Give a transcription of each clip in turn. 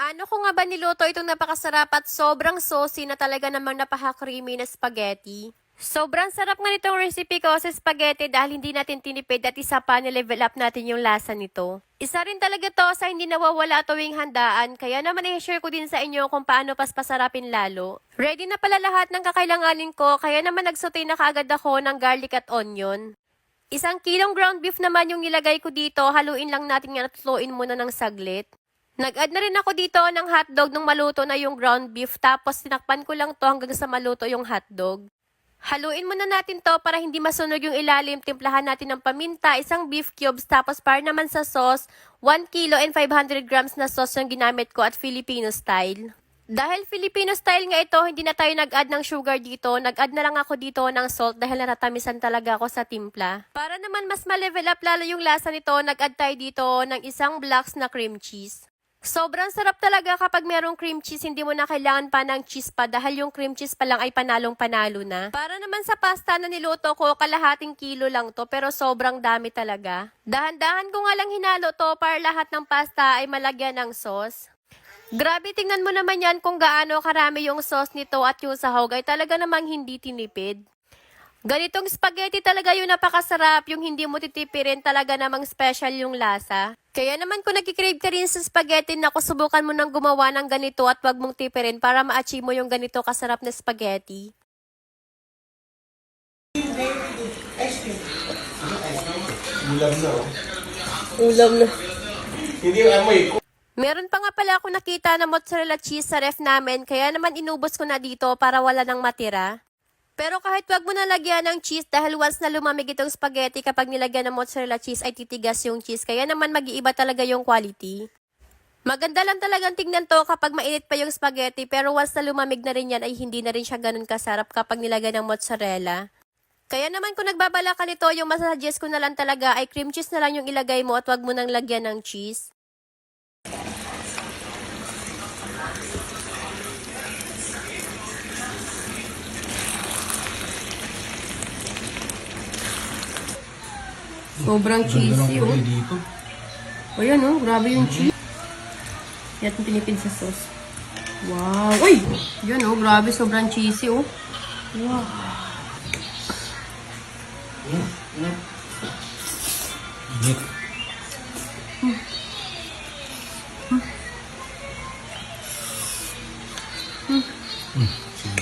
Paano ko nga ba niluto itong napakasarap at sobrang saucy na talaga namang napaka-creamy na spaghetti? Sobrang sarap nga nitong recipe ko sa spaghetti dahil hindi natin tinipid at isa pa nilevel up natin yung lasa nito. Isa rin talaga to sa hindi nawawala tuwing handaan, kaya naman i-share ko din sa inyo kung paano paspasarapin lalo. Ready na pala lahat ng kakailanganin ko, kaya naman nagsaute na kaagad ako ng garlic at onion. 1 kilong ground beef naman yung nilagay ko dito, haluin lang natin yan at lutuin muna ng saglit. Nag-add na rin ako dito ng hotdog nung maluto na yung ground beef, tapos tinakpan ko lang to hanggang sa maluto yung hotdog. Haluin muna natin to para hindi masunog yung ilalim. Timplahan natin ng paminta, 1 beef cubes, tapos para naman sa sauce, 1 kilo and 500 grams na sauce yung ginamit ko at Filipino style. Dahil Filipino style nga ito, hindi na tayo nag-add ng sugar dito. Nag-add na lang ako dito ng salt dahil natatamisan talaga ako sa timpla. Para naman mas ma-level up lalo yung lasa nito, nag-add tayo dito ng 1 blocks na cream cheese. Sobrang sarap talaga kapag merong cream cheese, hindi mo na kailangan pa ng cheese pa dahil yung cream cheese pa lang ay panalong-panalo na. Para naman sa pasta na niluto ko, 1/2 kilo lang to pero sobrang dami talaga. Dahan-dahan ko nga lang hinalo to para lahat ng pasta ay malagyan ng sauce. Grabe, tingnan mo naman yan kung gaano karami yung sauce nito at yung sahog ay talaga namang hindi tinipid. Ganitong spaghetti talaga yung napakasarap, yung hindi mo titipirin, talaga namang special yung lasa. Kaya naman kung nagkikrave ka rin sa spaghetti, naku, subukan mo nang gumawa ng ganito at wag mong tipirin para ma-achieve mo yung ganito kasarap na spaghetti. Ulam na, oh. Ulam na. Hindi amoy. Meron pa nga pala ako nakita na mozzarella cheese sa ref namin, kaya naman inubos ko na dito para wala nang matira. Pero kahit wag mo na lagyan ng cheese dahil once na lumamig itong spaghetti, kapag nilagyan ng mozzarella cheese ay titigas yung cheese, kaya naman mag-iiba talaga yung quality. Maganda lang talagang tingnan to kapag mainit pa yung spaghetti, pero once na lumamig na rin yan ay hindi na rin siya ganun kasarap kapag nilagyan ng mozzarella. Kaya naman kung nagbabala ka nito, yung masasuggest ko na lang talaga ay cream cheese na lang yung ilagay mo at wag mo nang lagyan ng cheese. Sobrang cheesy, oh. Dito. O yan, oh. Grabe yung cheese. Yan yung pinipid sa sauce. Wow. Uy! Yan, oh. Grabe. Sobrang cheesy, oh. Wow. Init.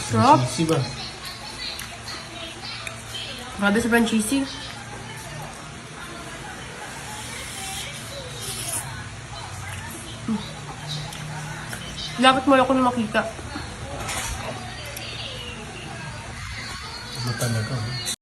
Sarap. Cheesy ba? Grabe, sobrang cheesy. Dapat mo ako na makita. Ano talaga?